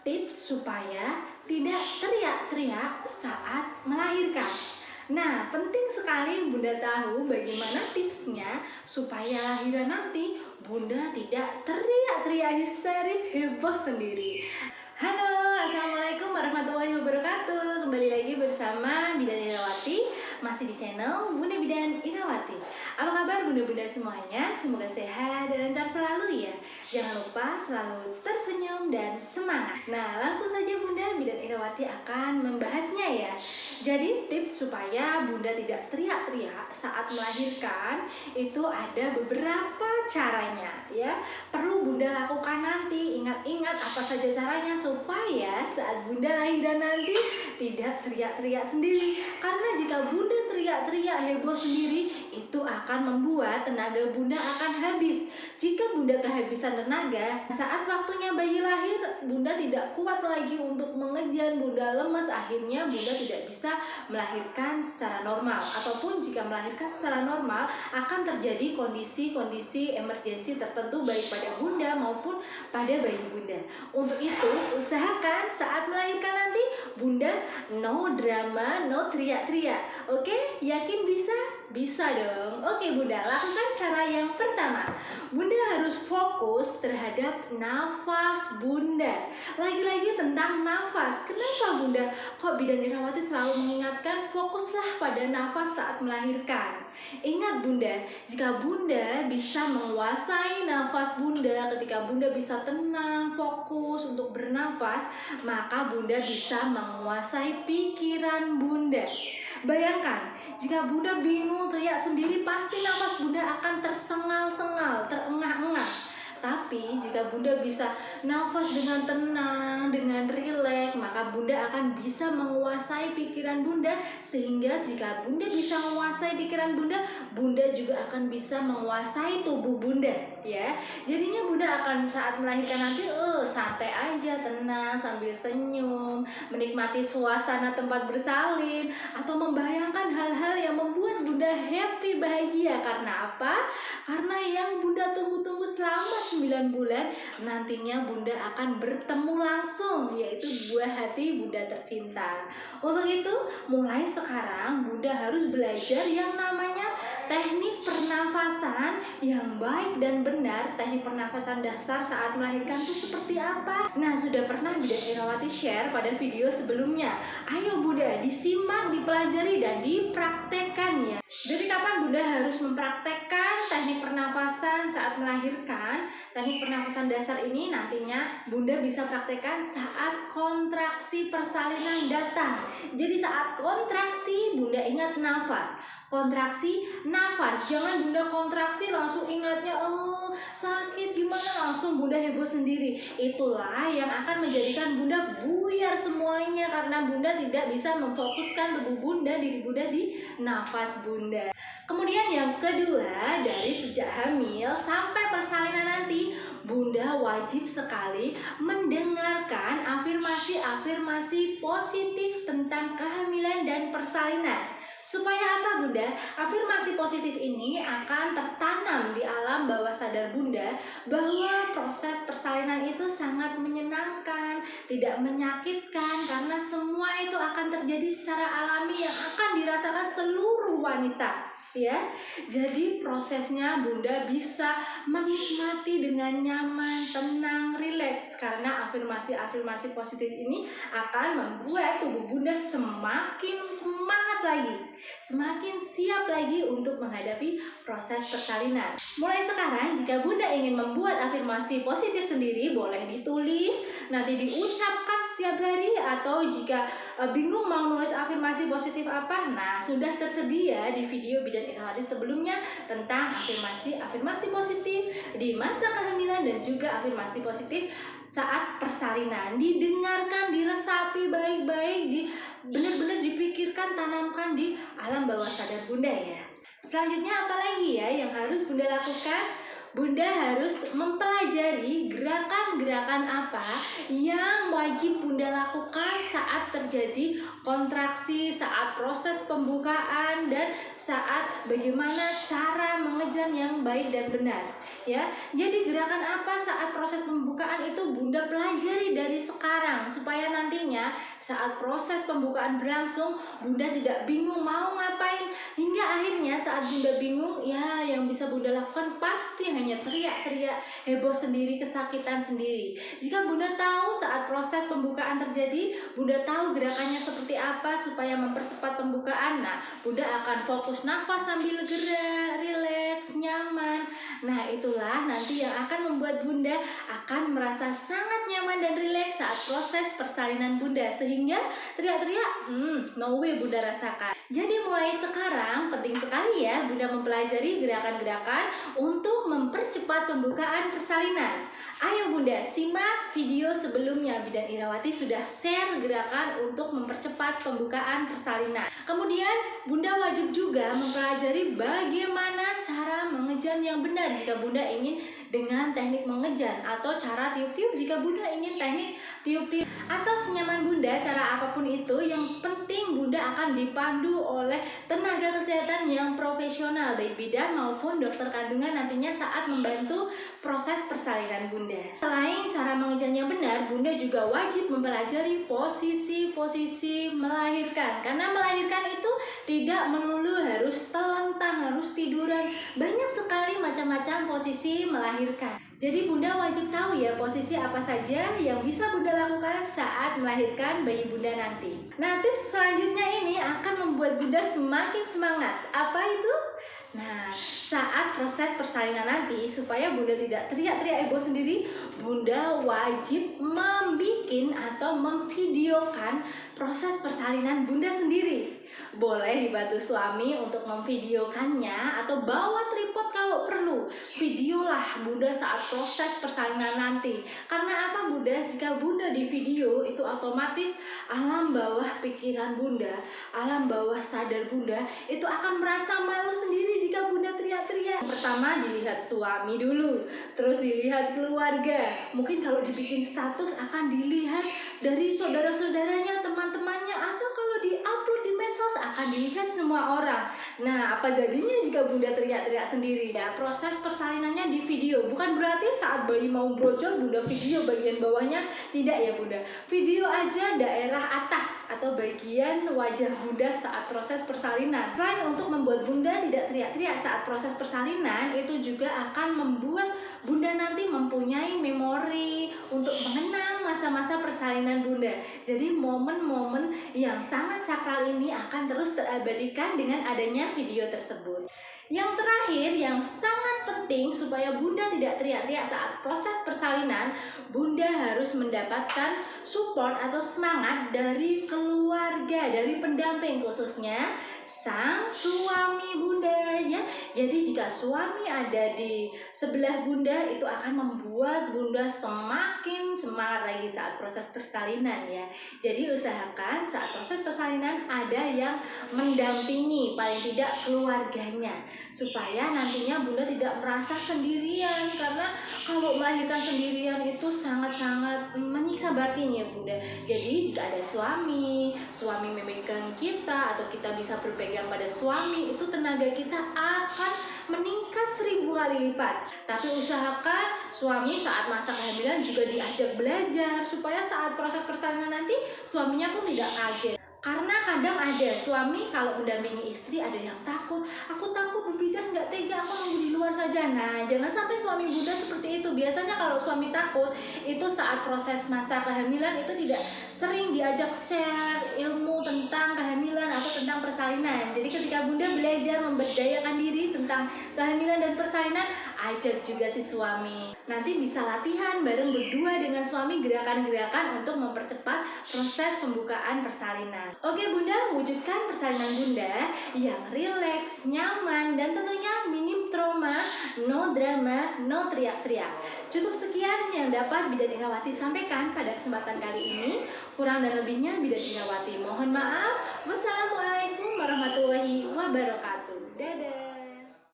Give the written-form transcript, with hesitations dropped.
tips supaya tidak teriak-teriak saat melahirkan. Nah, penting sekali Bunda tahu bagaimana tipsnya supaya lahiran nanti Bunda tidak teriak-teriak histeris heboh sendiri. Halo, Assalamualaikum warahmatullahi wabarakatuh. Kembali lagi bersama Bidan Irawati, masih di channel Bunda Bidan Irawati. Apa kabar bunda-bunda semuanya? Semoga sehat dan lancar selalu ya. Jangan lupa selalu tersenyum dan semangat. Nah, langsung saja Bunda Bidan Irawati akan membahasnya ya. Jadi tips supaya Bunda tidak teriak-teriak saat melahirkan itu ada beberapa caranya ya. Perlu Bunda lakukan nanti. Ingat-ingat apa saja caranya supaya saat Bunda lahiran nanti tidak teriak-teriak sendiri. Karena jika Bunda teriak-teriak heboh sendiri, itu akan membuat tenaga Bunda akan habis. Jika Bunda kehabisan tenaga, saat waktunya bayi lahir, Bunda tidak kuat lagi untuk mengejar, Bunda lemas, akhirnya Bunda tidak bisa melahirkan secara normal. Ataupun jika melahirkan secara normal, akan terjadi kondisi-kondisi emergensi tertentu baik pada Bunda maupun pada bayi Bunda. Untuk itu, usahakan saat melahirkan nanti Bunda no drama, no teriak-teriak. Oke, yakin bisa? Bisa dong. Oke Bunda, lakukan cara yang pertama. Bunda harus fokus terhadap nafas Bunda. Lagi-lagi tentang nafas. Kenapa Bunda kok Bidan Irawati selalu mengingatkan fokuslah pada nafas saat melahirkan? Ingat Bunda, jika Bunda bisa menguasai nafas Bunda, ketika Bunda bisa tenang, fokus untuk bernafas, maka Bunda bisa menguasai pikiran Bunda. Bayangkan, jika Bunda bingung teriak sendiri, pasti nafas Bunda akan tersengal-sengal, terengah-engah. Tapi jika Bunda bisa nafas dengan tenang, dengan rileks, maka Bunda akan bisa menguasai pikiran Bunda. Sehingga jika Bunda bisa menguasai pikiran Bunda, Bunda juga akan bisa menguasai tubuh Bunda ya. Jadinya Bunda akan saat melahirkan nanti santai aja, tenang, sambil senyum, menikmati suasana tempat bersalin, atau membayangkan hal-hal yang membuat Bunda happy, bahagia. Karena apa? Karena yang Bunda tunggu-tunggu selama 9 bulan nantinya Bunda akan bertemu langsung, yaitu buah hati Bunda tercinta. Untuk itu mulai sekarang Bunda harus belajar yang namanya teknik pernafasan yang baik dan benar. Teknik pernafasan dasar saat melahirkan itu seperti apa? Nah, sudah pernah Bidan Irawati share pada video sebelumnya. Ayo Bunda, disimak, dipelajari dan dipraktekkan ya. Dari kapan Bunda harus mempraktekkan teknik pernafasan saat melahirkan? Teknik pernafasan dasar ini nantinya Bunda bisa praktekkan saat kontraksi persalinan datang. Jadi saat kontraksi Bunda ingat nafas. Kontraksi, nafas. Jangan Bunda kontraksi langsung ingatnya sakit gimana, langsung Bunda heboh sendiri. Itulah yang akan menjadikan Bunda buyar semuanya, karena Bunda tidak bisa memfokuskan tubuh Bunda, diri Bunda di nafas Bunda. Kemudian yang kedua, dari sejak hamil sampai persalinan nanti, Bunda wajib sekali mendengarkan afirmasi-afirmasi positif tentang kehamilan dan persalinan. Supaya apa Bunda? Afirmasi positif ini akan tertanam di alam bawah sadar Bunda bahwa proses persalinan itu sangat menyenangkan, tidak menyakitkan, karena semua itu akan terjadi secara alami yang akan dirasakan seluruh wanita. Ya, jadi prosesnya Bunda bisa menikmati dengan nyaman, tenang, rileks, karena afirmasi-afirmasi positif ini akan membuat tubuh Bunda semakin semangat lagi, semakin siap lagi untuk menghadapi proses persalinan. Mulai sekarang jika Bunda ingin membuat afirmasi positif sendiri, boleh ditulis, nanti diucapkan setiap hari, atau jika bingung mau nulis afirmasi positif apa, nah sudah tersedia di video Bidan Irawati sebelumnya tentang afirmasi positif di masa kehamilan dan juga afirmasi positif saat persalinan. Didengarkan, diresapi baik-baik, benar-benar dipikirkan, tanamkan di alam bawah sadar Bunda ya. Selanjutnya apa lagi ya yang harus Bunda lakukan? Bunda harus mempelajari gerakan-gerakan apa yang wajib Bunda lakukan saat terjadi kontraksi, saat proses pembukaan, dan saat bagaimana cara mengejar yang baik dan benar ya. Jadi gerakan apa saat proses pembukaan itu Bunda pelajari dari sekarang supaya nantinya saat proses pembukaan berlangsung, Bunda tidak bingung mau ngapain. Hingga akhirnya saat Bunda bingung, ya yang bisa Bunda lakukan pasti hanya teriak-teriak, heboh sendiri, kesakitan sendiri. Jika Bunda tahu saat proses pembukaan terjadi, Bunda tahu gerakannya seperti apa supaya mempercepat pembukaan. Nah, Bunda akan fokus nafas sambil gerak, rileks, nyaman. Nah, itulah nanti yang akan membuat Bunda akan merasa sangat nyaman dan rileks saat proses persalinan Bunda, sehingga teriak-teriak no way Bunda rasakan. Jadi mulai sekarang penting sekali ya Bunda mempelajari gerakan-gerakan untuk mempercepat pembukaan persalinan. Ayo Bunda simak video sebelumnya, Bidan Irawati sudah share gerakan untuk mempercepat pembukaan persalinan. Kemudian Bunda wajib juga mempelajari bagaimana cara mengejan yang benar jika Bunda ingin dengan teknik mengejan, atau cara tiup-tiup jika Bunda ingin teknik tiup-tiup, atau senyaman Bunda, cara apapun itu yang penting Bunda akan dipandu oleh tenaga kesehatan yang profesional, baik bidan maupun dokter kandungan nantinya saat membantu proses persalinan Bunda. Selain cara mengejan yang benar, Bunda juga wajib mempelajari posisi-posisi melahirkan, karena melahirkan itu tidak melulu harus telentang, harus tiduran, banyak sekali macam-macam posisi melahirkan. Jadi Bunda wajib tahu ya posisi apa saja yang bisa Bunda lakukan saat melahirkan bayi Bunda nanti. Nah, tips selanjutnya ini akan membuat Bunda semakin semangat. Apa itu? Nah, saat proses persalinan nanti, supaya Bunda tidak teriak-teriak heboh sendiri, Bunda wajib membikin atau memvideokan proses persalinan Bunda sendiri. Boleh dibantu suami untuk memvideokannya atau bawa tripod kalau perlu. Videolah Bunda saat proses persalinan nanti. Karena apa Bunda? Jika Bunda di video itu otomatis alam bawah pikiran Bunda, alam bawah sadar Bunda itu akan merasa malu sendiri jika Bunda teriak-teriak. Pertama dilihat suami dulu, terus dilihat keluarga. Mungkin kalau dibikin status akan dilihat dari saudara-saudaranya, teman-temannya, atau kalau di-upload di medsos akan dilihat semua orang. Nah, apa jadinya jika Bunda teriak-teriak sendiri? Ya, proses persalinannya di video. Bukan berarti saat bayi mau brojol Bunda video bagian bawahnya, tidak ya Bunda. Video aja daerah atas atau bagian wajah Bunda saat proses persalinan. Selain untuk membuat Bunda tidak teriak-teriak saat proses persalinan, itu juga akan membuat Bunda nanti mempunyai memori untuk mengenang masa-masa persalinan Bunda. Jadi momen-momen yang sangat sakral ini akan terus terabadikan dengan adanya video tersebut. Yang terakhir yang sangat penting supaya Bunda tidak teriak-teriak saat proses persalinan, Bunda harus mendapatkan support atau semangat dari keluarga, dari pendamping, khususnya sang suami Bunda ya. Jadi jika suami ada di sebelah Bunda, itu akan membuat Bunda semakin semangat lagi saat proses persalinan ya. Jadi usahakan saat proses persalinan ada yang mendampingi, paling tidak keluarganya, supaya nantinya Bunda tidak merasa sendirian. Karena kalau melahirkan sendirian itu sangat-sangat menyiksa batin ya Bunda. Jadi jika ada suami memegang kita, atau kita bisa berpegang pada suami, itu tenaga kita akan meningkat 1000 kali lipat. Tapi usahakan suami saat masa kehamilan juga diajak belajar, supaya saat proses persalinan nanti suaminya pun tidak kaget. Karena kadang ada suami kalau mendampingi istri ada yang takut, aku takut Bu Bidan nggak tega, aku nunggu di luar saja. Nah, jangan sampai suami Bunda seperti itu. Biasanya kalau suami takut itu saat proses masa kehamilan itu tidak sering diajak share ilmu tentang kehamilan atau tentang persalinan. Jadi ketika Bunda belajar memberdayakan diri tentang kehamilan dan persalinan, ajak juga si suami. Nanti bisa latihan bareng berdua dengan suami gerakan-gerakan untuk mempercepat proses pembukaan persalinan. Oke Bunda, wujudkan persalinan Bunda yang rileks, nyaman, dan tentunya minim trauma, no drama, no teriak-teriak. Cukup sekian yang dapat Bidan Irawati sampaikan pada kesempatan kali ini. Kurang dan lebihnya Bidan Irawati mohon maaf. Wassalamualaikum warahmatullahi wabarakatuh. Dadah.